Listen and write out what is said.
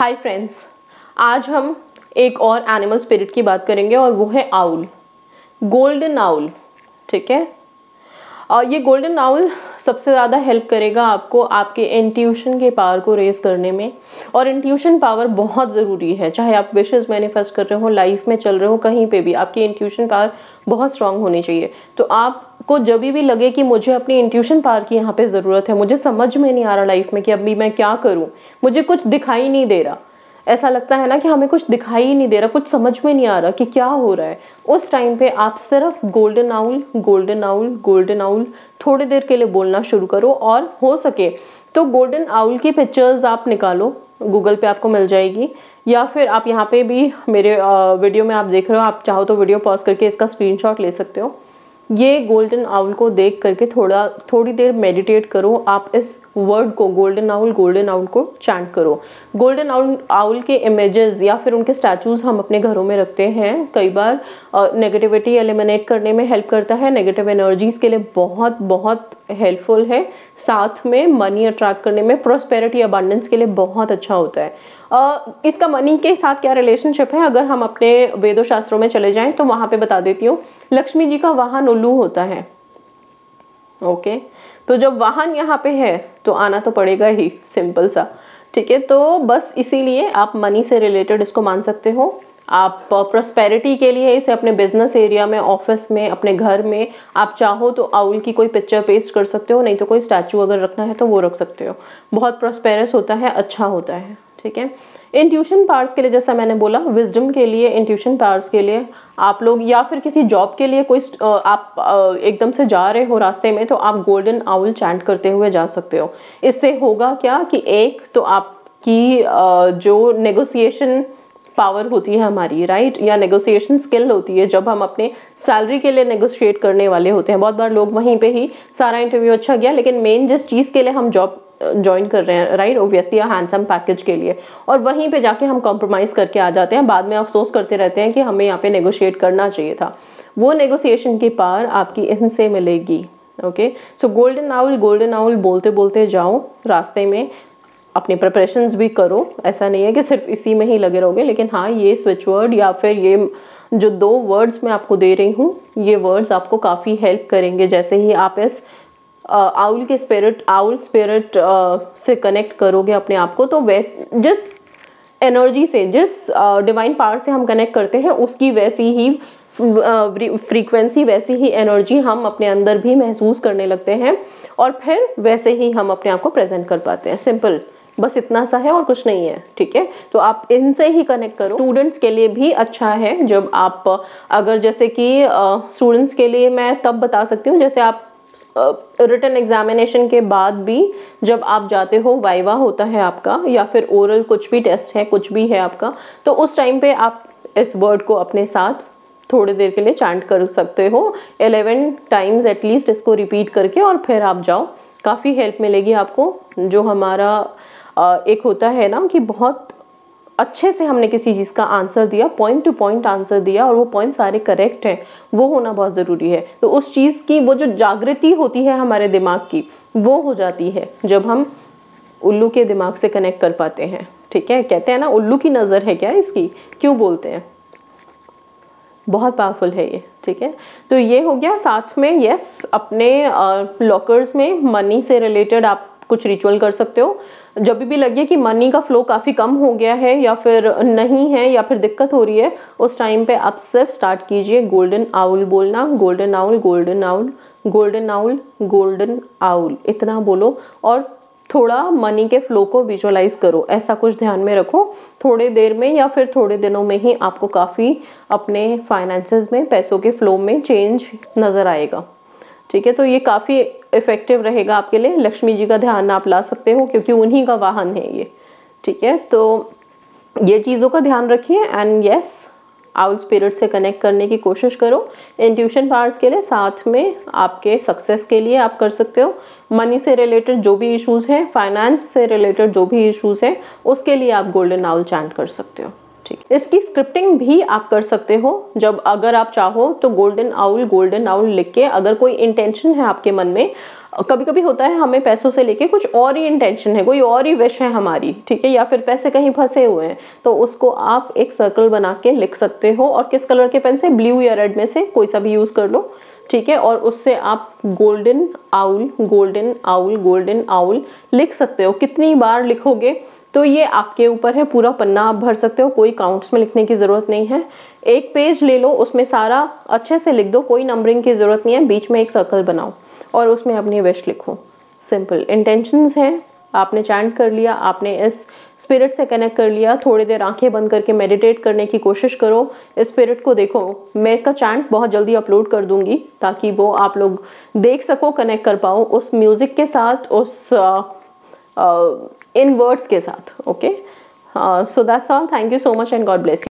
Hi friends, आज हम एक और एनिमल स्पिरिट की बात करेंगे और वो है आउल, गोल्डन आउल। ठीक है, और ये गोल्डन आउल सबसे ज़्यादा हेल्प करेगा आपको आपके इंट्यूशन के पावर को रेज करने में। और इंट्यूशन पावर बहुत ज़रूरी है, चाहे आप विशेस मैनिफेस्ट कर रहे हो, लाइफ में चल रहे हो, कहीं पे भी आपकी इंट्यूशन पावर बहुत स्ट्रांग होनी चाहिए। तो आपको जब भी लगे कि मुझे अपनी इंट्यूशन पावर की यहाँ पे ज़रूरत है, मुझे समझ में नहीं आ रहा लाइफ में कि अभी मैं क्या करूँ, मुझे कुछ दिखाई नहीं दे रहा, ऐसा लगता है ना कि हमें कुछ दिखाई ही नहीं दे रहा, कुछ समझ में नहीं आ रहा कि क्या हो रहा है, उस टाइम पे आप सिर्फ golden owl golden owl golden owl थोड़ी देर के लिए बोलना शुरू करो। और हो सके तो गोल्डन आउल की पिक्चर्स आप निकालो, गूगल पे आपको मिल जाएगी, या फिर आप यहाँ पे भी मेरे वीडियो में आप देख रहे हो, आप चाहो तो वीडियो पॉज करके इसका स्क्रीनशॉट ले सकते हो। ये गोल्डन आउल को देख करके थोड़ी देर मेडिटेट करो। आप इस वर्ड को गोल्डन आउल को चैंट करो। गोल्डन आउल के इमेजेस या फिर उनके स्टैचूज हम अपने घरों में रखते हैं। कई बार नेगेटिविटी एलिमिनेट करने में हेल्प करता है, नेगेटिव एनर्जीज के लिए बहुत बहुत हेल्पफुल है। साथ में मनी अट्रैक्ट करने में, प्रॉस्पेरिटी अबंडेंस के लिए बहुत अच्छा होता है। इसका मनी के साथ क्या रिलेशनशिप है, अगर हम अपने वेदों शास्त्रों में चले जाएं तो वहां पे बता देती हूँ। लक्ष्मी जी का वाहन उल्लू होता है। ओके, तो जब वाहन यहाँ पे है तो आना तो पड़ेगा ही, सिंपल सा। ठीक है, तो बस इसीलिए आप मनी से रिलेटेड इसको मान सकते हो। आप प्रॉस्पेरिटी के लिए इसे अपने बिजनेस एरिया में, ऑफिस में, अपने घर में आप चाहो तो आउल की कोई पिक्चर पेस्ट कर सकते हो, नहीं तो कोई स्टैचू अगर रखना है तो वो रख सकते हो। बहुत प्रॉस्पेरस होता है, अच्छा होता है। ठीक है, इंट्यूशन पावर्स के लिए जैसा मैंने बोला, विजडम के लिए, इंट्यूशन पावर्स के लिए आप लोग, या फिर किसी जॉब के लिए कोई आप एकदम से जा रहे हो रास्ते में, तो आप गोल्डन आउल चैंट करते हुए जा सकते हो। इससे होगा क्या कि एक तो आपकी जो नेगोशिएशन पावर होती है हमारी, राइट, या नेगोशिएशन स्किल होती है, जब हम अपने सैलरी के लिए नेगोशिएट करने वाले होते हैं। बहुत बार लोग वहीं पे ही सारा इंटरव्यू अच्छा गया, लेकिन मेन जिस चीज़ के लिए हम जॉब ज्वाइन कर रहे हैं, राइट, ऑब्वियसली हैंडसम पैकेज के लिए, और वहीं पे जाके हम कॉम्प्रोमाइज़ करके आ जाते हैं। बाद में अफसोस करते रहते हैं कि हमें यहाँ पे नेगोशिएट करना चाहिए था। वो नेगोशिएशन की पावर आपकी इनसे मिलेगी। ओके, सो गोल्डन आउल बोलते बोलते जाओ रास्ते में, अपनी प्रिपरेशंस भी करो। ऐसा नहीं है कि सिर्फ इसी में ही लगे रहोगे, लेकिन हाँ, ये स्विच वर्ड या फिर ये जो 2 वर्ड्स मैं आपको दे रही हूँ, ये वर्ड्स आपको काफ़ी हेल्प करेंगे। जैसे ही आप इस आउल स्पिरिट से कनेक्ट करोगे अपने आप को, तो जिस एनर्जी से, जिस डिवाइन पावर से हम कनेक्ट करते हैं, उसकी वैसी ही फ्रीक्वेंसी, वैसी ही एनर्जी हम अपने अंदर भी महसूस करने लगते हैं, और फिर वैसे ही हम अपने आप को प्रेजेंट कर पाते हैं। सिंपल, बस इतना सा है और कुछ नहीं है। ठीक है, तो आप इनसे ही कनेक्ट करो। स्टूडेंट्स के लिए भी अच्छा है, जब आप अगर जैसे कि स्टूडेंट्स के लिए मैं तब बता सकती हूँ, जैसे आप रिटन एग्जामिनेशन के बाद भी जब आप जाते हो, वाइवा होता है आपका, या फिर ओरल कुछ भी टेस्ट है, कुछ भी है आपका, तो उस टाइम पे आप इस वर्ड को अपने साथ थोड़ी देर के लिए चैंट कर सकते हो, 11 टाइम्स एटलीस्ट इसको रिपीट करके, और फिर आप जाओ। काफ़ी हेल्प मिलेगी आपको। जो हमारा एक होता है ना कि बहुत अच्छे से हमने किसी चीज़ का आंसर दिया, पॉइंट टू पॉइंट आंसर दिया, और वो पॉइंट सारे करेक्ट हैं, वो होना बहुत ज़रूरी है। तो उस चीज़ की वो जो जागृति होती है हमारे दिमाग की, वो हो जाती है जब हम उल्लू के दिमाग से कनेक्ट कर पाते हैं। ठीक है, कहते हैं ना, उल्लू की नज़र है क्या इसकी, क्यों बोलते हैं, बहुत पावरफुल है ये। ठीक है, तो ये हो गया। साथ में यस, अपने लॉकर्स में मनी से रिलेटेड आप कुछ रिचुअल कर सकते हो। जब भी लगे कि मनी का फ्लो काफ़ी कम हो गया है, या फिर नहीं है, या फिर दिक्कत हो रही है, उस टाइम पे आप सिर्फ स्टार्ट कीजिए गोल्डन आउल बोलना। Golden owl golden owl golden owl golden owl, इतना बोलो, और थोड़ा मनी के फ्लो को विजुअलाइज करो। ऐसा कुछ ध्यान में रखो। थोड़े देर में या फिर थोड़े दिनों में ही आपको काफ़ी अपने फाइनेंसेस में, पैसों के फ्लो में चेंज नज़र आएगा। ठीक है, तो ये काफ़ी इफ़ेक्टिव रहेगा आपके लिए। लक्ष्मी जी का ध्यान आप ला सकते हो, क्योंकि उन्हीं का वाहन है ये। ठीक है, तो ये चीज़ों का ध्यान रखिए। एंड यस, आउल स्पिरिट से कनेक्ट करने की कोशिश करो इंट्यूशन पावर्स के लिए। साथ में आपके सक्सेस के लिए आप कर सकते हो। मनी से रिलेटेड जो भी इश्यूज़ हैं, फाइनेंस से रिलेटेड जो भी इश्यूज़ हैं, उसके लिए आप गोल्डन आउल चैंट कर सकते हो। ठीक, इसकी स्क्रिप्टिंग भी आप कर सकते हो जब अगर आप चाहो तो गोल्डन आउल लिख के, अगर कोई इंटेंशन है आपके मन में, कभी कभी होता है हमें पैसों से लेके कुछ और ही इंटेंशन है, कोई और ही विश है हमारी, ठीक है, या फिर पैसे कहीं फंसे हुए हैं, तो उसको आप एक सर्कल बना के लिख सकते हो। और किस कलर के पेन से, ब्लू या रेड में से कोई सा भी यूज कर लो, ठीक है। और उससे आप गोल्डन आउल लिख सकते हो। कितनी बार लिखोगे तो ये आपके ऊपर है, पूरा पन्ना आप भर सकते हो, कोई काउंट्स में लिखने की ज़रूरत नहीं है। एक पेज ले लो, उसमें सारा अच्छे से लिख दो, कोई नंबरिंग की ज़रूरत नहीं है, बीच में एक सर्कल बनाओ और उसमें अपनी विश लिखो। सिंपल इंटेंशंस हैं, आपने चैंट कर लिया, आपने इस स्पिरिट से कनेक्ट कर लिया, थोड़ी देर आंखें बंद करके मेडिटेट करने की कोशिश करो, इस स्पिरिट को देखो। मैं इसका चैंट बहुत जल्दी अपलोड कर दूंगी ताकि वो आप लोग देख सको, कनेक्ट कर पाओ उस म्यूज़िक के साथ, उस इन वर्ड्स के साथ। Okay, so that's all, thank you so much and God bless you.